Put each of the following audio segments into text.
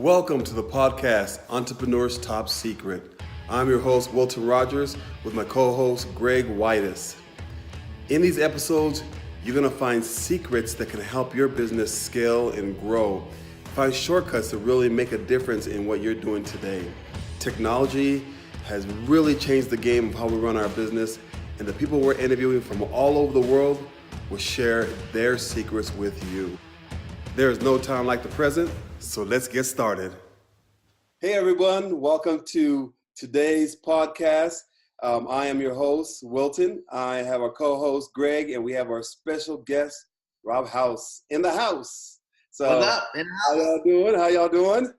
Welcome to the podcast, Entrepreneur's Top Secret. I'm your host, Wilton Rogers, with my co-host, Greg Whitus. In these episodes, you're going to find secrets that can help your business scale and grow. Find shortcuts to really make a difference in what you're doing today. Technology has really changed the game of how we run our business, and the people we're interviewing from all over the world will share their secrets with you. There is no time like the present, so let's get started. Hey everyone, welcome to today's podcast. I am your host, Wilton. I have our co-host, Greg, and we have our special guest, Howze, in the house. So, what's up? How y'all doing? How y'all doing?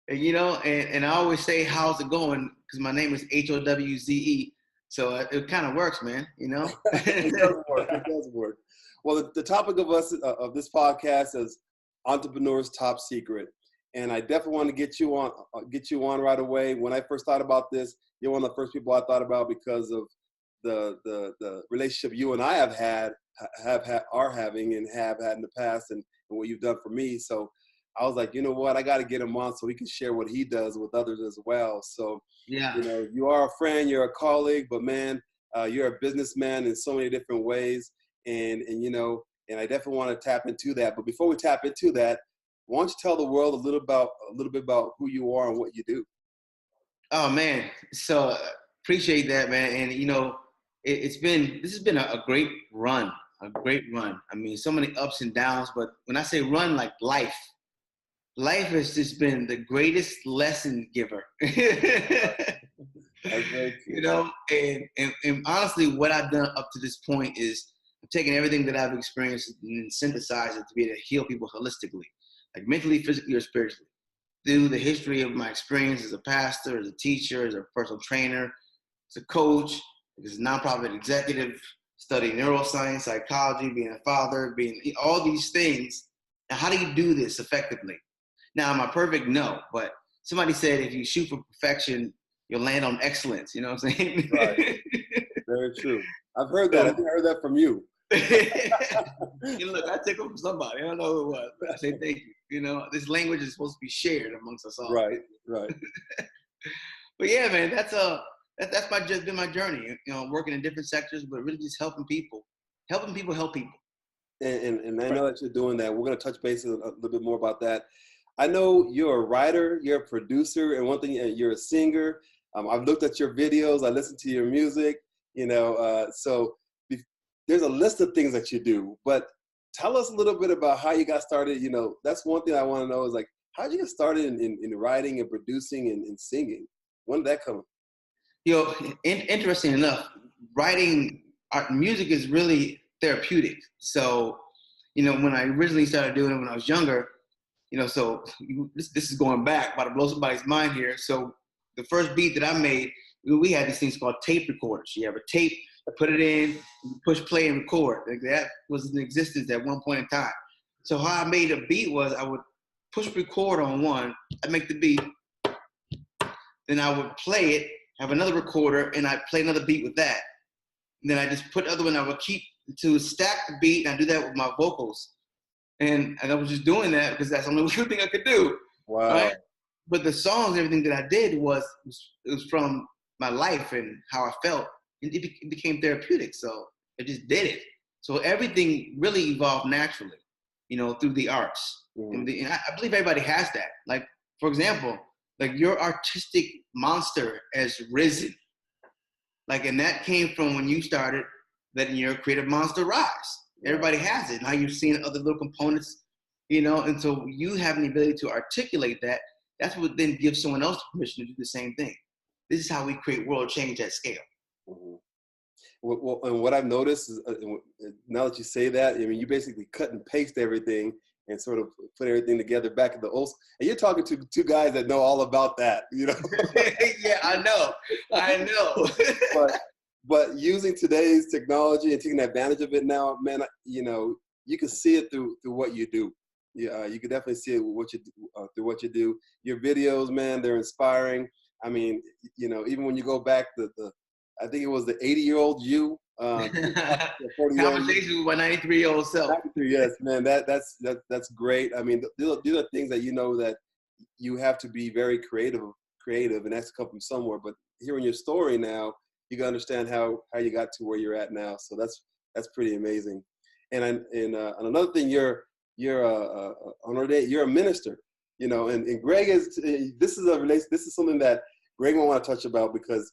You know, and I always say, how's it going? Because my name is Howze. So it kind of works, man, you know? It does work. It does work. Well, the topic of this podcast is Entrepreneur's Top Secret. And I definitely want to get you on right away. When I first thought about this, you're one of the first people I thought about because of the relationship you and I are having and have had in the past and what you've done for me. So I was like, you know what, I got to get him on so he can share what he does with others as well. So, yeah, you know, you are a friend, you're a colleague, but man, you're a businessman in so many different ways. And you know, and I definitely want to tap into that. But before we tap into that, why don't you tell the world a little bit about who you are and what you do? Oh man, so appreciate that, man. And you know, this has been a great run, I mean, so many ups and downs. But when I say run, like life has just been the greatest lesson giver. That's very true. You know, and honestly, what I've done up to this point is I've taken everything that I've experienced and synthesized it to be able to heal people holistically, like mentally, physically, or spiritually, through the history of my experience as a pastor, as a teacher, as a personal trainer, as a coach, as a nonprofit executive, studying neuroscience, psychology, being a father, being all these things. Now, how do you do this effectively? Now, am I perfect? No, but somebody said if you shoot for perfection, you'll land on excellence. You know what I'm saying? Right. Very true. I've heard that. I think I heard that from you. Look, I took it from somebody. I don't know who it was, but I say thank you. You know, this language is supposed to be shared amongst us all. Right. But yeah, man, that's been my journey. You know, working in different sectors, but really just helping people help people. And I know that you're doing that. We're going to touch base a little bit more about that. I know you're a writer, you're a producer, and one thing, you're a singer. I've looked at your videos, I listened to your music, you know, so there's a list of things that you do, but tell us a little bit about how you got started. You know, that's one thing I want to know is like, how did you get started in writing and producing and singing? When did that come? You know, interesting enough, writing art music is really therapeutic. So, you know, when I originally started doing it when I was younger, you know, so this is going back, about to blow somebody's mind here. So the first beat that I made, we had these things called tape recorders. You have a tape, put it in, push play and record. Like that was in existence at one point in time. So how I made a beat was I would push record on one, I'd make the beat, then I would play it, have another recorder, and I'd play another beat with that. And then I just put the other one, I would keep to stack the beat, and I do that with my vocals. And I was just doing that because that's the only good thing I could do. Wow. Right? But the songs, everything that I did was from my life and how I felt. It became therapeutic, so I just did it. So everything really evolved naturally, you know, through the arts. Mm-hmm. And I believe everybody has that. Like, for example, like your artistic monster has risen. Like, and that came from when you started letting your creative monster rise. Everybody has it. Now you've seen other little components, you know, and so you having the ability to articulate that, that's what then gives someone else permission to do the same thing. This is how we create world change at scale. Mm-hmm. Well, and what I've noticed is now that you say that, I mean, you basically cut and paste everything and sort of put everything together back in the old. And you're talking to two guys that know all about that, you know? Yeah, I know. But using today's technology and taking advantage of it now, man, you know, you can see it through what you do. Yeah, you can definitely see it through what you do. Your videos, man, they're inspiring. I mean, you know, even when you go back, the I think it was the 80-year-old you. 40-year-old. Conversation with my 93-year-old self. 93, yes, man. That's great. I mean, these are things that you know that you have to be very creative, and that's to come from somewhere. But hearing your story now, you can understand how you got to where you're at now. So that's pretty amazing. And another thing, you're a minister, you know. And Greg this is something that Greg won't want to touch about because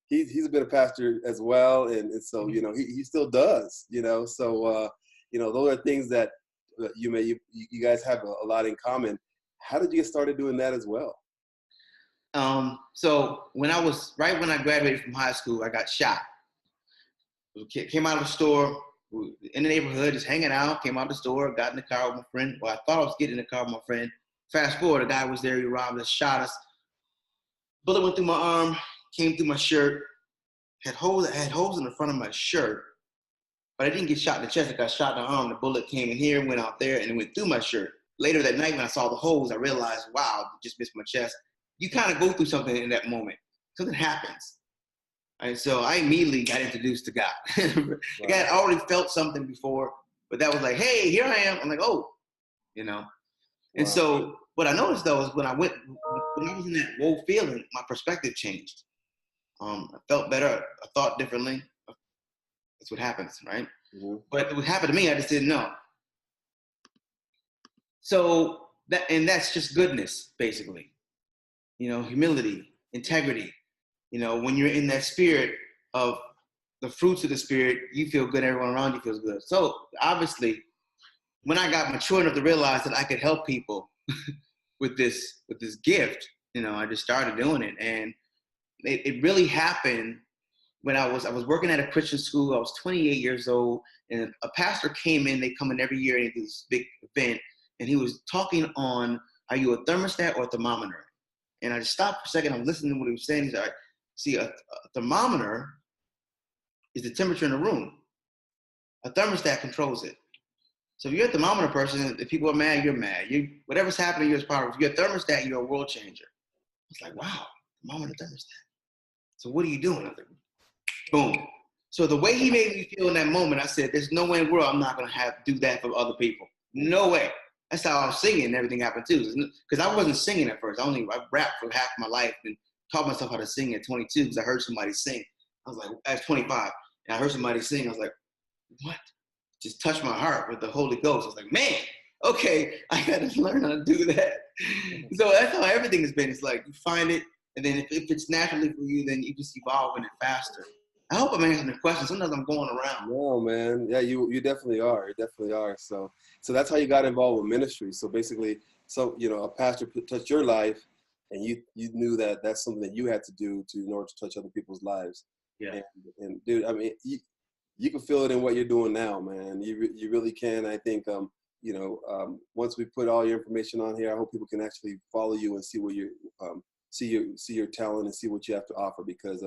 he's been a pastor as well, and so you know he still does, you know. So you know, those are things that you guys have a lot in common. How did you get started doing that as well? So when I graduated from high school, I got shot. Came out of the store in the neighborhood, just hanging out. Came out of the store, got in the car with my friend. Well, I thought I was getting in the car with my friend. Fast forward, a guy was there. He robbed us, shot us. Bullet went through my arm, came through my shirt. Had holes in the front of my shirt, but I didn't get shot in the chest. I got shot in the arm. The bullet came in here, went out there, and it went through my shirt. Later that night, when I saw the holes, I realized, wow, just missed my chest. You kind of go through something in that moment. Something happens. And so I immediately got introduced to God. Like I had already felt something before, but that was like, hey, here I am. I'm like, oh, you know. And so what I noticed, though, is when I was in that woe feeling, my perspective changed. I felt better. I thought differently. That's what happens, right? Mm-hmm. But what happened to me, I just didn't know. So that's just goodness, basically. You know, humility, integrity. You know, when you're in that spirit of the fruits of the spirit, you feel good. Everyone around you feels good. So obviously, when I got mature enough to realize that I could help people with this gift, you know, I just started doing it, and it really happened when I was working at a Christian school. I was 28 years old, and a pastor came in. They come in every year and do this big event, and he was talking on, are you a thermostat or a thermometer? And I just stopped for a second. I'm listening to what he was saying. He's like, see, a thermometer is the temperature in the room. A thermostat controls it. So if you're a thermometer person, if people are mad, you're mad. Whatever's happening, you're part of it. If you're a thermostat, you're a world changer. It's like, wow, thermometer, thermostat. So what are you doing? I was like, boom. So the way he made me feel in that moment, I said, there's no way in the world I'm not going to do that for other people. No way. That's how I was singing, and everything happened too. Because I wasn't singing at first. I rapped for half my life and taught myself how to sing at 22 because I heard somebody sing. I was like, at 25, and I heard somebody sing. I was like, what? Just touched my heart with the Holy Ghost. I was like, man, okay, I got to learn how to do that. So that's how everything has been. It's like you find it, and then if it's naturally for you, then you just evolve in it faster. I hope I'm answering the question. Sometimes I'm going around. No, man. Yeah, you definitely are. You definitely are. So that's how you got involved with ministry. So basically, you know, a pastor touched your life, and you knew that that's something that you had to do in order to touch other people's lives. Yeah. And dude, I mean, you can feel it in what you're doing now, man. You really can. I think, you know, once we put all your information on here, I hope people can actually follow you and see what you see your talent and see what you have to offer, because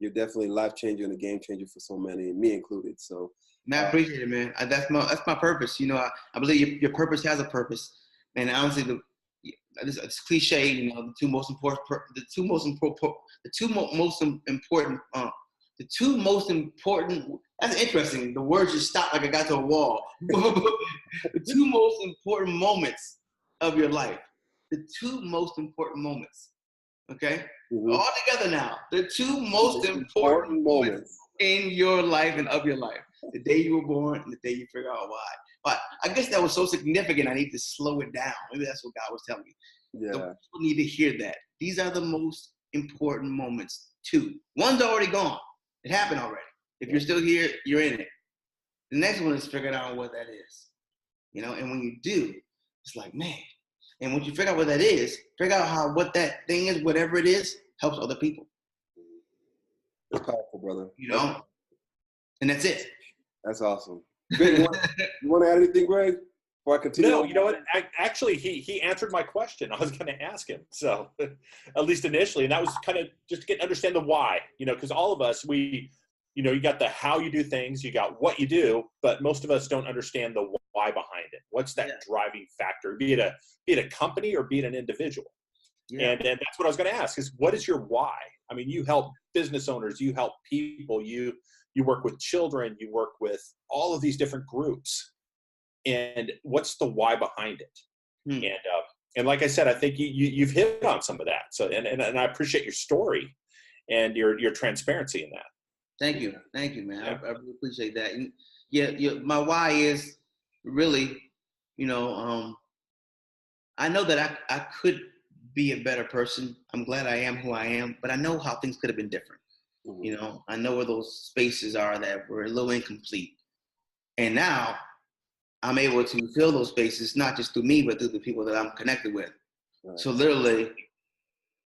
you're definitely life changer and a game changer for so many, me included. So, man, I appreciate it, man. That's my purpose. You know, I believe your purpose has a purpose, and honestly, it's cliche. You know, the two most important. That's interesting. The words just stopped like I got to a wall. The two most important moments of your life. The two most important moments. Okay? Mm-hmm. All together now. The two most important moments in your life and of your life. The day you were born and the day you figure out why. But I guess that was so significant, I need to slow it down. Maybe that's what God was telling me. Yeah. So people need to hear that. These are the most important moments, too. One's already gone. It happened already. If you're still here, you're in it. The next one is figuring out what that is. You know, and when you do, it's like, man. And once you figure out what that is, figure out what that thing is, whatever it is, helps other people. It's powerful, brother. You know? And that's it. That's awesome. Greg, you want to add anything, Greg? Before I continue? No, you know what? Actually, he answered my question. I was going to ask him. So, at least initially, and that was kind of just to understand the why. You know, because all of us, you know, you got the how you do things, you got what you do, but most of us don't understand the why behind it. What's that driving factor? Be it a company or be it an individual. And that's what I was going to ask is, what is your why? I mean, you help business owners, you help people, you work with children, you work with all of these different groups. And what's the why behind it? And like I said, I think you've hit on some of that. So, and I appreciate your story and your transparency in that. Thank you, man. Yeah. I really appreciate that. And my why is really, I know that I could be a better person. I'm glad I am who I am, but I know how things could have been different. Mm-hmm. I know where those spaces are that were a little incomplete. And now I'm able to fill those spaces, not just through me, but through the people that I'm connected with. Right. So literally,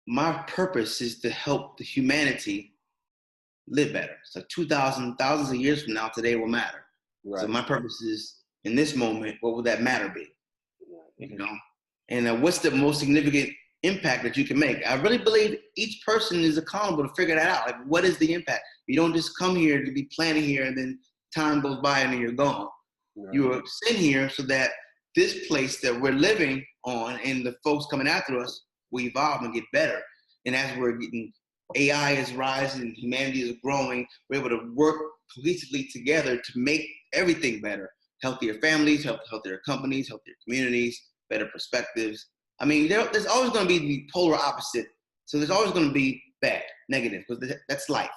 my purpose is to help the humanity live better. So thousands of years from now, today will matter. Right. So my purpose is, in this moment, what would that matter be? Right. And what's the most significant impact that you can make? I really believe each person is accountable to figure that out. Like, what is the impact? You don't just come here to be planning here and then time goes by and then you're gone. Right. You are sitting here so that this place that we're living on and the folks coming after us will evolve and get better. And as we're getting, AI is rising, humanity is growing, we're able to work cohesively together to make everything better. Healthier families, healthier companies, healthier communities, better perspectives. I mean, there's always going to be the polar opposite. So there's always going to be bad, negative, because that's life.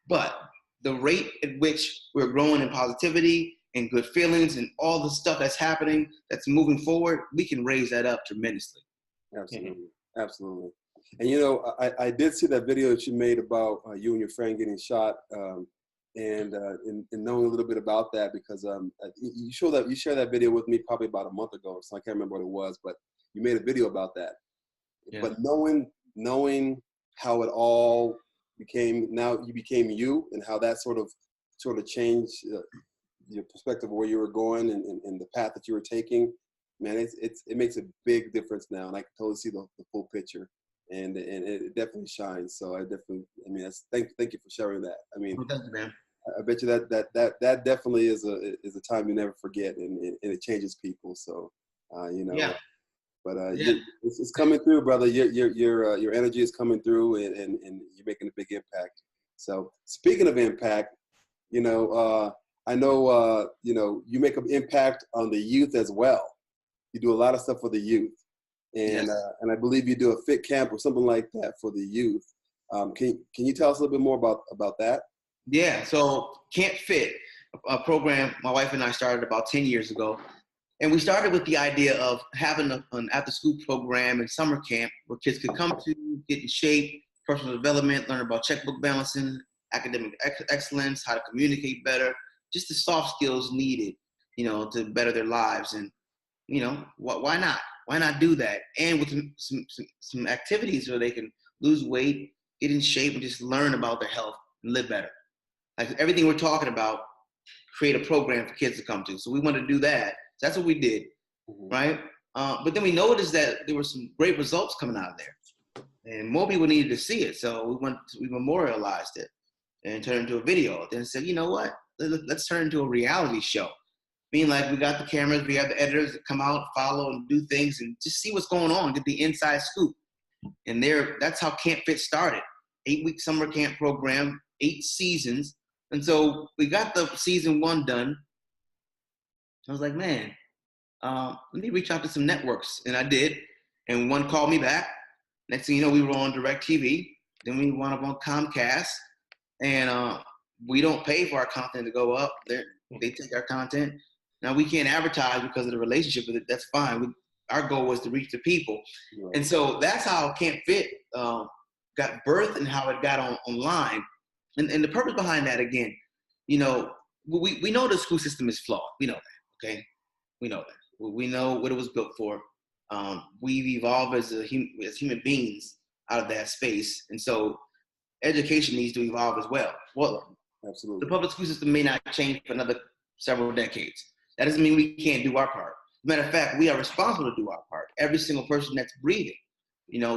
But the rate at which we're growing in positivity and good feelings and all the stuff that's happening, that's moving forward, we can raise that up tremendously. Absolutely. Absolutely. And, I did see that video that you made about you and your friend getting shot, and knowing a little bit about that, because you shared that video with me probably about a month ago, so I can't remember what it was, but you made a video about that. Yeah. But knowing how it all became, now you became you, and how that sort of changed your perspective of where you were going and the path that you were taking, man, it makes a big difference now, and I can totally see the full picture. And it definitely shines. So thank you for sharing that. I mean, thank you, man. I bet you that definitely is a time you never forget, and it changes people. So, yeah. But it's coming through, brother. Your energy is coming through, and you're making a big impact. So, speaking of impact, I know you make an impact on the youth as well. You do a lot of stuff for the youth. And yes. And I believe you do a fit camp or something like that for the youth. Can you tell us a little bit more about that? Yeah, so Camp Fit, a program my wife and I started about 10 years ago. And we started with the idea of having an after-school program and summer camp where kids could come to, get in shape, personal development, learn about checkbook balancing, academic excellence, how to communicate better, just the soft skills needed, to better their lives. And, why not? Why not do that? And with some activities where they can lose weight, get in shape, and just learn about their health and live better. Like everything we're talking about, create a program for kids to come to. So we want to do that. So that's what we did, right? But then we noticed that there were some great results coming out of there. And more people needed to see it. So we memorialized it and turned it into a video. Then said, you know what? Let's turn it into a reality show. Being like, we got the cameras, we have the editors that come out, follow, and do things, and just see what's going on, get the inside scoop. And that's how Camp Fit started. 8-week summer camp program, 8 seasons. And so we got the season 1 done. I was like, man, let me reach out to some networks. And I did. And one called me back. Next thing you know, we were on DirecTV. Then we wound up on Comcast. And we don't pay for our content to go up. They take our content. Now, we can't advertise because of the relationship with it. That's fine. Our goal was to reach the people. Right. And so that's how Camp Fit got birthed and how it got online. And the purpose behind that, again, we know the school system is flawed. We know that, okay? We know that. We know what it was built for. We've evolved as human beings out of that space. And so education needs to evolve as well. Well, absolutely. The public school system may not change for another several decades. That doesn't mean we can't do our part. Matter of fact, we are responsible to do our part. Every single person that's breathing,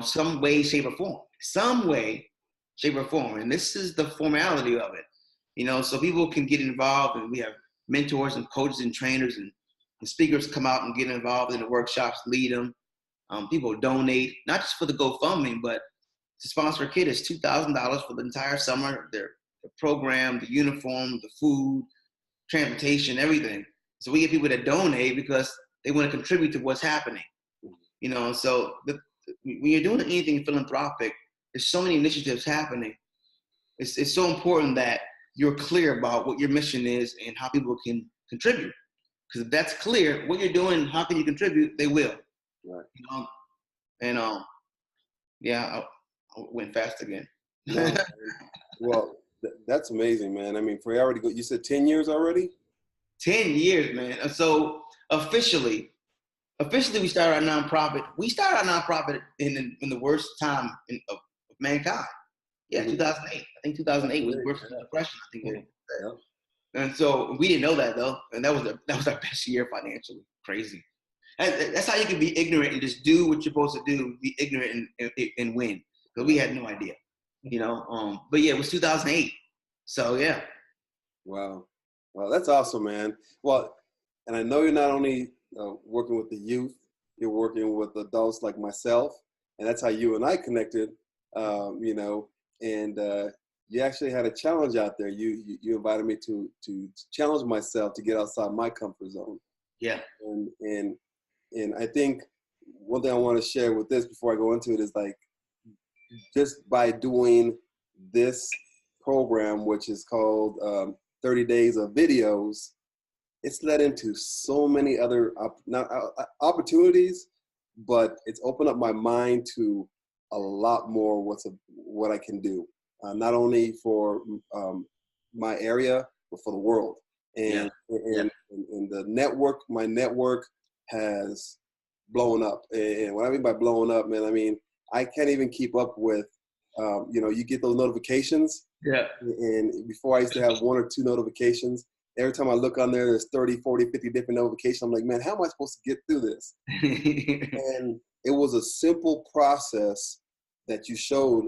some way, shape, or form. Some way, shape, or form. And this is the formality of it. So people can get involved, and we have mentors and coaches and trainers and speakers come out and get involved in the workshops, lead them. People donate, not just for the GoFundMe, but to sponsor a kid is $2,000 for the entire summer, the program, the uniform, the food, transportation, everything. So we get people to donate because they want to contribute to what's happening. You know, so when you're doing anything philanthropic, there's so many initiatives happening. It's so important that you're clear about what your mission is and how people can contribute. Because if that's clear, what you're doing, how can you contribute, they will. Right. You know, and I went fast again. No, well, that's amazing, man. I mean, for already you said 10 years already? 10 years, man. So officially we started our nonprofit. We started our nonprofit in the worst time of mankind. Yeah, 2008. I think 2008 was the worst depression. I think. Yeah. And so we didn't know that though, and that was our best year financially. Crazy. And that's how you can be ignorant and just do what you're supposed to do. Be ignorant and win. Because we had no idea, you know. But yeah, it was 2008. So yeah. Wow. Well, that's awesome, man. Well, and I know you're not only working with the youth, you're working with adults like myself, and that's how you and I connected, you know, and you actually had a challenge out there. You invited me to challenge myself to get outside my comfort zone. Yeah. And I think one thing I want to share with this before I go into it is like, just by doing this program, which is called 30 Days of Videos, it's led into so many other opportunities, but it's opened up my mind to a lot more what I can do, not only for my area, but for the world. And the network, my network has blown up. And what I mean by blowing up, man, I mean, I can't even keep up with, you know, you get those notifications. Yeah. And before I used to have 1 or 2 notifications. Every time I look on there, there's 30, 40, 50 different notifications. I'm like, man, how am I supposed to get through this? And it was a simple process that you showed,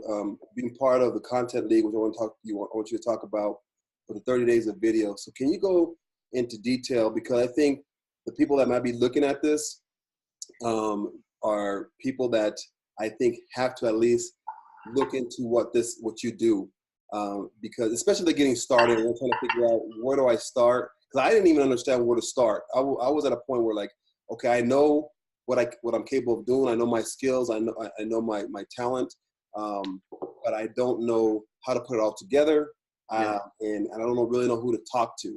being part of the Content League, which I want you to talk about for the 30 days of video. So can you go into detail? Because I think the people that might be looking at this are people that I think have to at least look into what you do. Because especially they're getting started and they're trying to figure out, where do I start? Because I didn't even understand where to start. I was at a point where, like, okay, I know what I'm capable of doing. I know my skills. I know my talent, but I don't know how to put it all together. And I don't really know who to talk to.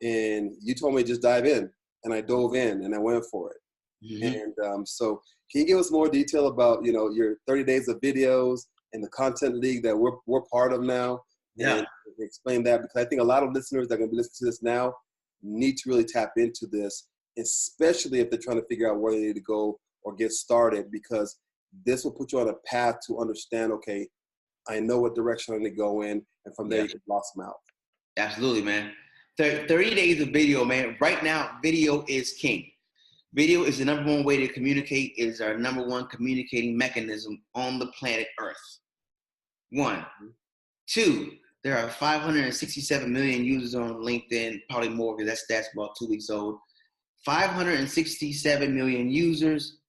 And you told me just dive in, and I dove in and I went for it. Mm-hmm. And so can you give us more detail about, you know, your 30 days of videos and the Content League that we're part of now? Yeah. And explain that, because I think a lot of listeners that are going to be listening to this now need to really tap into this, especially if they're trying to figure out where they need to go or get started, because this will put you on a path to understand, okay, I know what direction I need to go in, and from there you can blossom out. Absolutely, man. 30 days of video, man. Right now, video is king. Video is the number one way to communicate. It is our number one communicating mechanism on the planet Earth. 1. 2, there are 567 million users on LinkedIn, probably more because that stat's about 2 weeks old. 567 million users,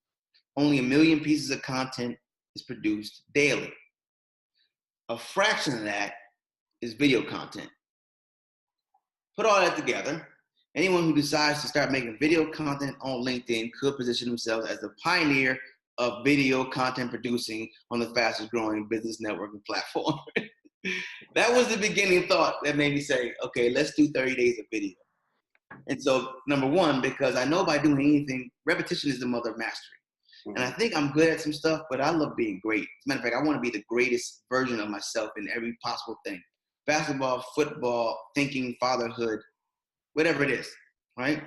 only 1 million pieces of content is produced daily. A fraction of that is video content. Put all that together, anyone who decides to start making video content on LinkedIn could position themselves as the pioneer of video content producing on the fastest growing business networking platform. That was the beginning thought that made me say, okay, let's do 30 days of video. And so, number one, because I know by doing anything, repetition is the mother of mastery. And I think I'm good at some stuff, but I love being great. As a matter of fact, I want to be the greatest version of myself in every possible thing. Basketball, football, thinking, fatherhood, whatever it is, right?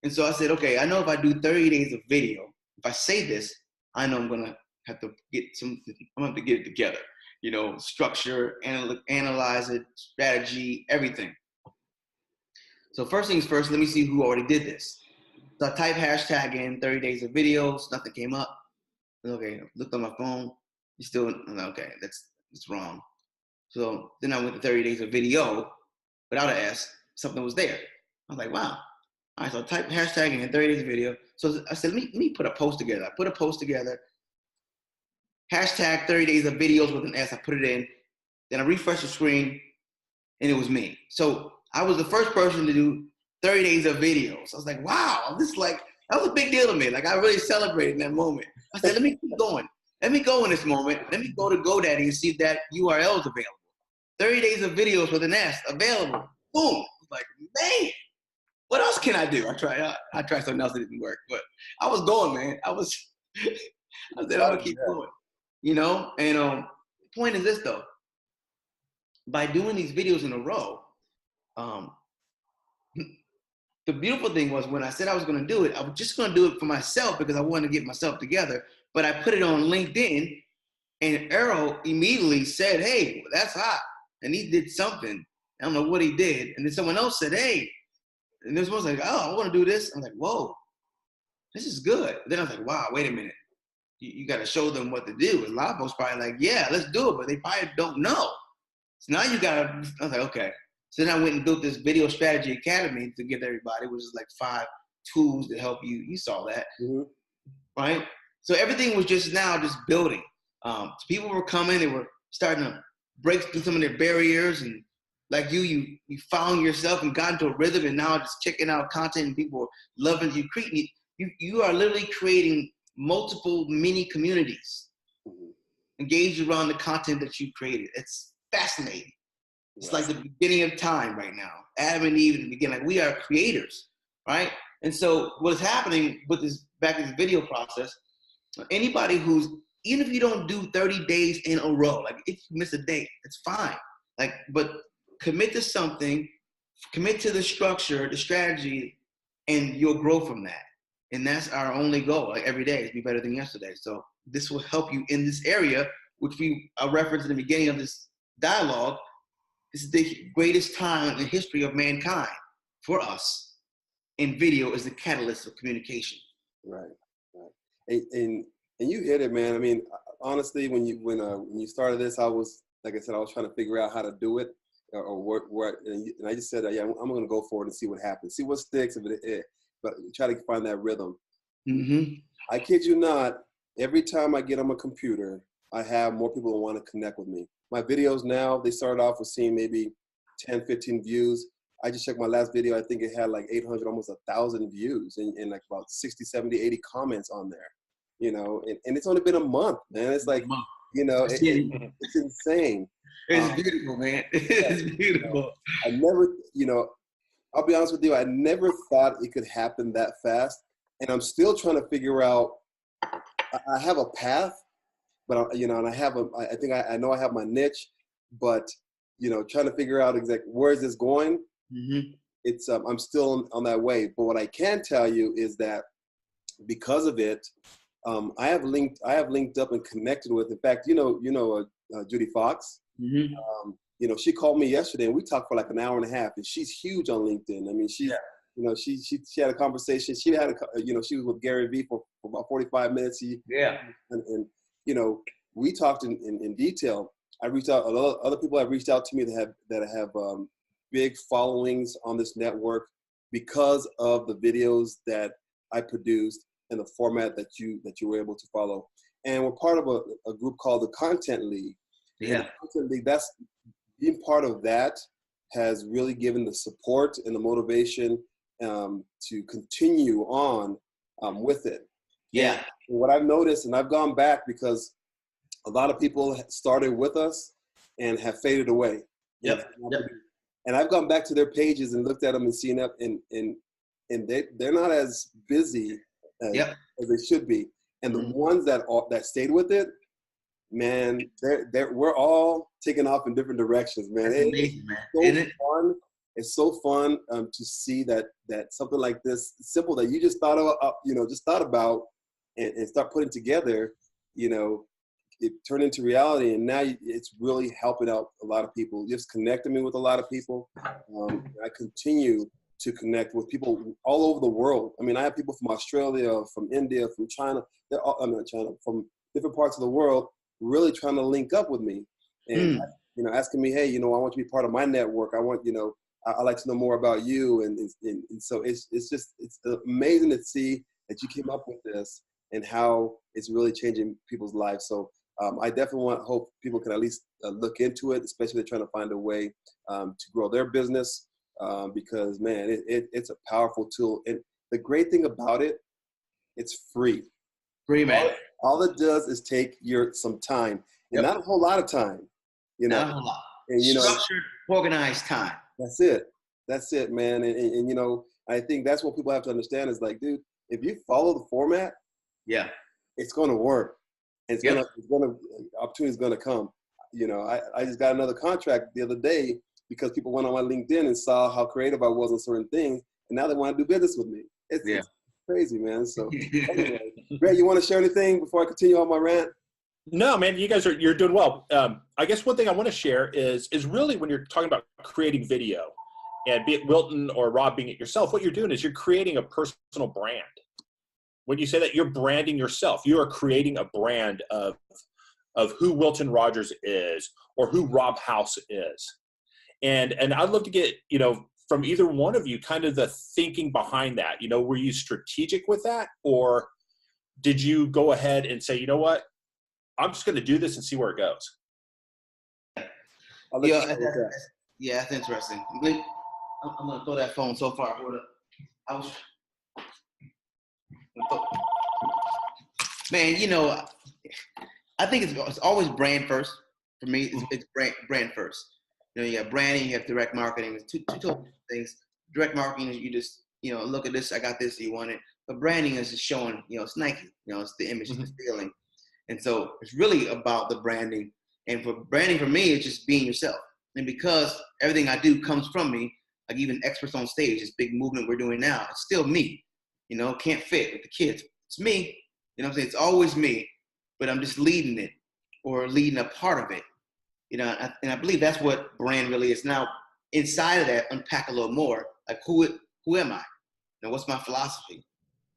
And so I said, okay, I know if I do 30 days of video, if I say this, I know I'm going to have to get it together. You know, structure, analyze it, strategy, everything. So first things first, let me see who already did this. So I type hashtag in 30 days of videos, nothing came up. Okay, looked on my phone, okay, that's wrong. So then I went to 30 days of video without an S, something was there. I was like, wow, All right, so I typed hashtag in 30 days video. So I said, let me put a post together. I put a post together. Hashtag 30 days of videos with an S. I put it in. Then I refreshed the screen, and it was me. So I was the first person to do 30 days of videos. I was like, wow, this is like, that was a big deal to me. Like, I really celebrated that moment. I said, let me keep going. Let me go in this moment. Let me go to GoDaddy and see if that URL is available. 30 days of videos with an S available. Boom. I was like, man, what else can I do? I tried something else that didn't work, but I was going, man. I said, I'm gonna keep going, you know? And the point is this though, by doing these videos in a row, the beautiful thing was when I said I was gonna do it, I was just gonna do it for myself because I wanted to get myself together, but I put it on LinkedIn and Arrow immediately said, hey, that's hot. And he did something. I don't know what he did. And then someone else said, hey, and this was like, oh, I want to do this. I'm like, whoa, this is good. Then I was like, wow, wait a minute. You got to show them what to do. And a lot of folks probably like, yeah, let's do it. But they probably don't know. So now you got to, I was like, okay. So then I went and built this Video Strategy Academy to give everybody, which is like 5 tools to help you. You saw that, right? So everything was just building. So people were coming. They were starting to break through some of their barriers. And like you found yourself and got into a rhythm, and now just checking out content and people are loving you. You are literally creating multiple mini communities engaged around the content that you created. It's fascinating. It's like the beginning of time right now. Adam and Eve in the beginning, like we are creators, right? And so what is happening with this back in the video process, anybody who's, even if you don't do 30 days in a row, like if you miss a day, it's fine. Like, but commit to something, commit to the structure, the strategy, and you'll grow from that. And that's our only goal, like every day, is be better than yesterday. So this will help you in this area, which I referenced in the beginning of this dialogue. This is the greatest time in the history of mankind for us. And video is the catalyst of communication. Right. And you hit it, man. I mean, honestly, when you started this, I was, like I said, I was trying to figure out how to do it or what, and I just said, yeah, I'm going to go for it and see what happens, see what sticks, but try to find that rhythm. I kid you not, every time I get on my computer, I have more people who want to connect with me. My videos now, they start off with seeing maybe 10, 15 views. I just checked my last video. I think it had like 800, almost 1,000 views and like about 60, 70, 80 comments on there, you know, and it's only been a month, man. It's like, you know, it's insane. It's beautiful, man. It's beautiful. I never, you know, I'll be honest with you, I never thought it could happen that fast. And I'm still trying to figure out, I have a path, but, you know, and I think I know I have my niche, but, you know, trying to figure out exactly where is this going. It's, I'm still on that way. But what I can tell you is that because of it, I have linked up and connected with, in fact, you know, Judy Fox, you know, she called me yesterday and we talked for like an hour and a half, and she's huge on LinkedIn. I mean, you know, she had a conversation. She had you know, she was with Gary Vee for about 45 minutes. And you know, we talked in detail. I reached out, other people have reached out to me that have big followings on this network because of the videos that I produced and the format that you were able to follow. And we're part of a group called the Content League. Yeah. Content League, that's being part of that has really given the support and the motivation to continue on with it. Yeah. And what I've noticed, and I've gone back because a lot of people started with us and have faded away. Yep. And I've gone back to their pages and looked at them and seen up, and they're not as busy as they should be. And the ones that stayed with it, man, we're all taking off in different directions, man. That's amazing, man. So Isn't it? Fun. It's so fun to see that something like this, simple, that you just thought about and start putting together, you know, it turned into reality, and now it's really helping out a lot of people. Just connecting me with a lot of people. I continue to connect with people all over the world. I mean, I have people from Australia, from India, from China. From different parts of the world, really trying to link up with me, and you know, asking me, hey, you know, I want you to be part of my network. I want, you know, I like to know more about you. And so it's amazing to see that you came up with this and how it's really changing people's lives. So I definitely hope people can at least look into it, especially if they're trying to find a way to grow their business, because man, it's a powerful tool. And the great thing about it, it's free. Free, man. All it does is take some time, and not a whole lot of time, you know. Not a whole lot. And Structured, organized time. That's it, man. And you know, I think that's what people have to understand is like, dude, if you follow the format, yeah, it's going to work. It's gonna opportunity's gonna come. You know, I just got another contract the other day because people went on my LinkedIn and saw how creative I was on certain things, and now they want to do business with me. It's crazy, man. So anyway, Greg, you want to share anything before I continue on my rant? No, man, you're doing well. I guess one thing I want to share is really when you're talking about creating video, and be it Wilton or Rob, being it yourself, what you're doing is you're creating a personal brand. When you say that, you're branding yourself. You are creating a brand of who Wilton Rogers is or who Rob Howze is. And I'd love to get, you know, from either one of you kind of the thinking behind that. You know, were you strategic with that, or did you go ahead and say, you know what, I'm just going to do this and see where it goes? Yeah, that's interesting. I'm going to throw that phone so far. Man, you know, I think it's always brand first. For me, it's brand first. You know, you have branding, you have direct marketing. Two different things. Direct marketing is you just, you know, look at this, I got this, you want it. But branding is just showing, you know, it's Nike. You know, it's the image, it's the feeling. And so it's really about the branding. And for branding, for me, it's just being yourself. And because everything I do comes from me, like even Experts on Stage, this big movement we're doing now, it's still me. You know, can't fit with the kids. It's me. You know what I'm saying? It's always me, but I'm just leading it or leading a part of it. You know, and I believe that's what brand really is. Now, inside of that, unpack a little more. Like, who am I? Now, what's my philosophy?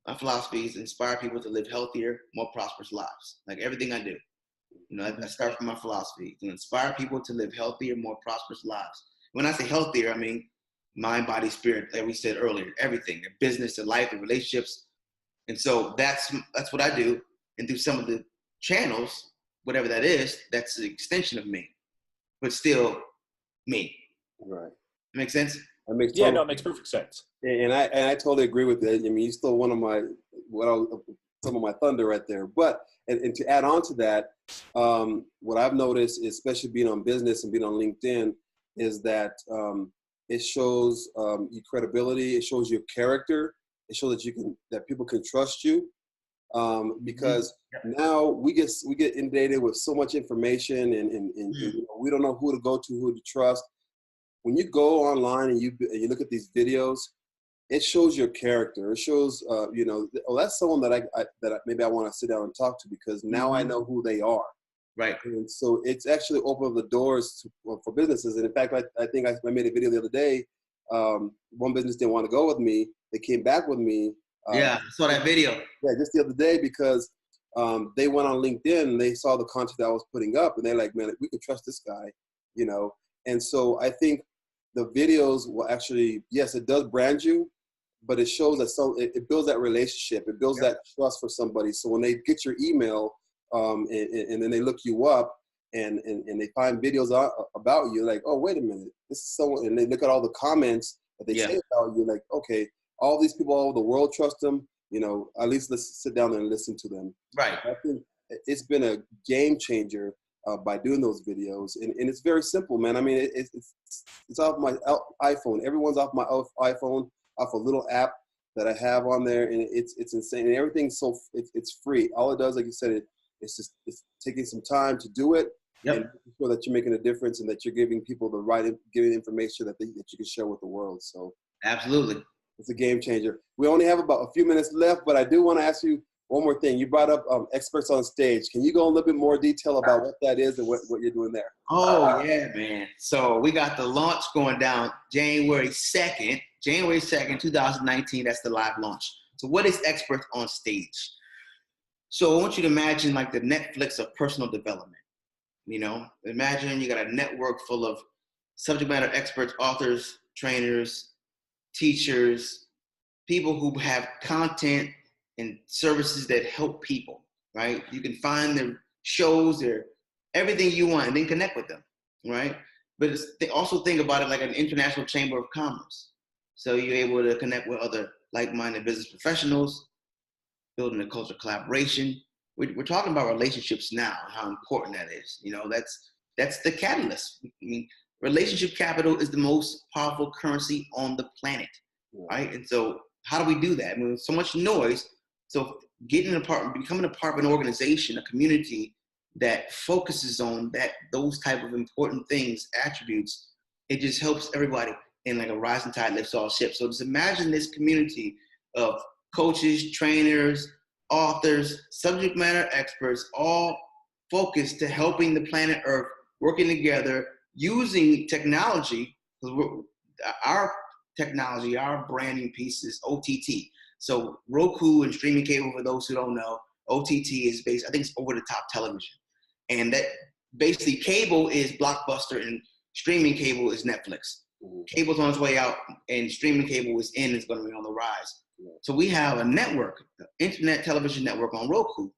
My philosophy is to inspire people to live healthier, more prosperous lives. Like everything I do. You know, I start from my philosophy to inspire people to live healthier, more prosperous lives. When I say healthier, I mean mind, body, spirit, like we said earlier, everything, their business, their life, their relationships. And so that's what I do. And through some of the channels, whatever that is, that's an extension of me, but still me. Right. Make sense? That makes it makes perfect sense. And I totally agree with it. I mean, you stole some of my thunder right there. But and to add on to that, what I've noticed, especially being on business and being on LinkedIn, is that it shows your credibility. It shows your character. It shows that people can trust you, because now we get inundated with so much information, and you know, we don't know who to go to, who to trust. When you go online and you look at these videos, it shows your character. It shows, you know, that's someone that maybe I want to sit down and talk to, because now I know who they are. Right. And so it's actually opened the doors for businesses. And in fact, I think I made a video the other day. One business didn't want to go with me. They came back with me. I saw that video. Yeah, just the other day, because they went on LinkedIn and they saw the content that I was putting up, and they're like, man, we can trust this guy, you know. And so I think the videos will actually, yes, it does brand you, but it shows that it builds that relationship. It builds that trust for somebody. So when they get your email, and then they look you up and they find videos about you, like, oh, wait a minute, this is someone, and they look at all the comments that they say about you, like, okay, all these people all over the world trust them, you know, at least let's sit down and listen to them. Right. I think it's been a game changer by doing those videos, and it's very simple, man. I mean, it's off my iPhone. Everyone's off my iPhone, off a little app that I have on there, and it's insane. And everything's it's free. All it does, like you said, it's taking some time to do it, and making sure that you're making a difference and that you're giving people giving information that you can share with the world. So absolutely, it's a game changer. We only have about a few minutes left, but I do want to ask you one more thing. You brought up Experts on Stage. Can you go in a little bit more detail about what that is and what you're doing there? Oh, yeah, man. So we got the launch going down January 2nd, 2019. That's the live launch. So what is Experts on Stage? So I want you to imagine like the Netflix of personal development. You know, imagine you got a network full of subject matter experts, authors, trainers, teachers, people who have content and services that help people, right? You can find their shows, their everything you want, and then connect with them, right? But they also think about it like an international chamber of commerce. So you're able to connect with other like-minded business professionals, building a culture of collaboration. We're talking about relationships now, how important that is. You know, that's the catalyst. I mean, relationship capital is the most powerful currency on the planet, right? And so how do we do that? I mean, so much noise. So becoming a part of an organization, a community that focuses on those type of important things, attributes, it just helps everybody. And like a rising tide lifts all ships. So just imagine this community of coaches, trainers, authors, subject matter experts, all focused to helping the planet Earth, working together, using technology. Our technology, our branding piece is OTT. So Roku and streaming cable, for those who don't know, OTT is I think it's over-the-top television. And that basically cable is Blockbuster and streaming cable is Netflix. Cable's on its way out and streaming cable is it's going to be on the rise. So we have a network, internet television network on Roku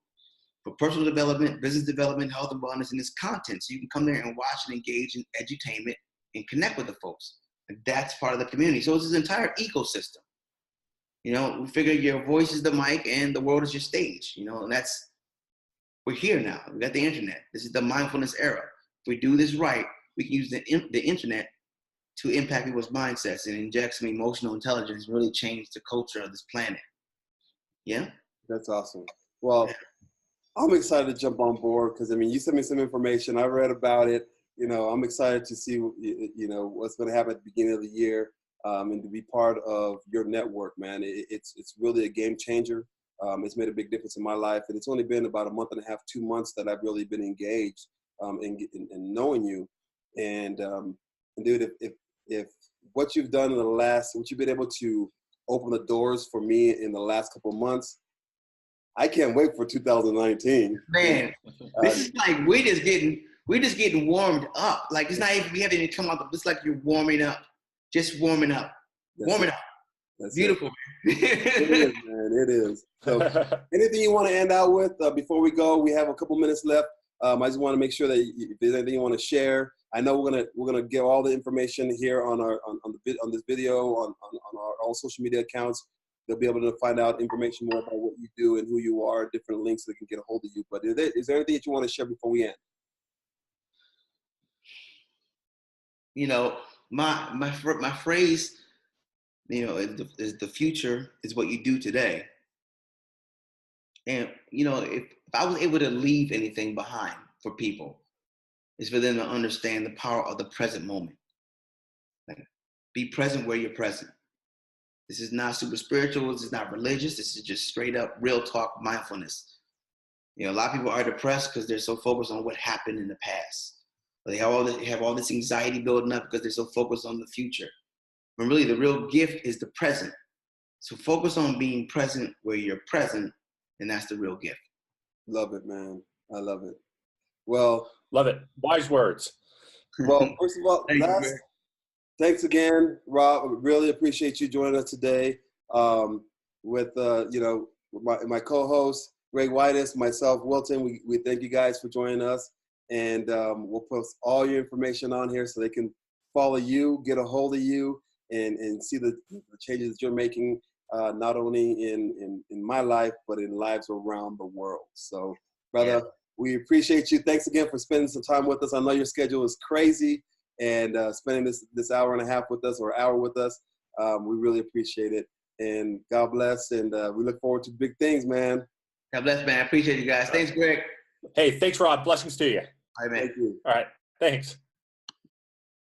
for personal development, business development, health and wellness, and this content. So you can come there and watch and engage in edutainment and connect with the folks. And that's part of the community. So it's this entire ecosystem. You know, we figure your voice is the mic and the world is your stage, you know, and we're here now. We got the internet. This is the mindfulness era. If we do this right, we can use the internet to impact people's mindsets and inject some emotional intelligence and really change the culture of this planet. Yeah? That's awesome. Well, I'm excited to jump on board because, I mean, you sent me some information. I read about it. You know, I'm excited to see, you know, what's going to happen at the beginning of the year and to be part of your network, man. It's really a game changer. It's made a big difference in my life. And it's only been about a month and a half, 2 months that I've really been engaged in knowing you. And dude, if what you've done in what you've been able to open the doors for me in the last couple of months, I can't wait for 2019. Man, this is like we're just getting warmed up. Like it's not even we haven't even come out. It's like you're warming up, just warming up, warming up. That's beautiful. It is, man. It is. So, anything you want to end out with before we go? We have a couple minutes left. I just want to make sure that if there's anything you want to share. I know we're gonna get all the information here on this video on our all social media accounts. They'll be able to find out information more about what you do and who you are, different links so they can get a hold of you. But is there anything that you want to share before we end? You know, my phrase, you know, is the future is what you do today. And you know, if I was able to leave anything behind for people, is for them to understand the power of the present moment. Like, be present where you're present. This is not super spiritual. This is not religious. This is just straight up real talk mindfulness. You know, a lot of people are depressed because they're so focused on what happened in the past. Or they have all this anxiety building up because they're so focused on the future. When really the real gift is the present. So focus on being present where you're present, and that's the real gift. Love it, man. I love it. Well, love it. Wise words. Well, first of all, thanks again, Rob. Really appreciate you joining us today. With you know, my co-host Greg Whitus, myself, Wilton. We thank you guys for joining us, and we'll post all your information on here so they can follow you, get a hold of you, and see the changes that you're making, not only in my life but in lives around the world. So, brother. Yeah. We appreciate you. Thanks again for spending some time with us. I know your schedule is crazy, and spending this hour and a half with us or hour with us, we really appreciate it. And God bless, and we look forward to big things, man. God bless, man. I appreciate you guys. Thanks, Greg. Hey, thanks, Rob. Blessings to you. All right, man. Thank you. All right. Thanks.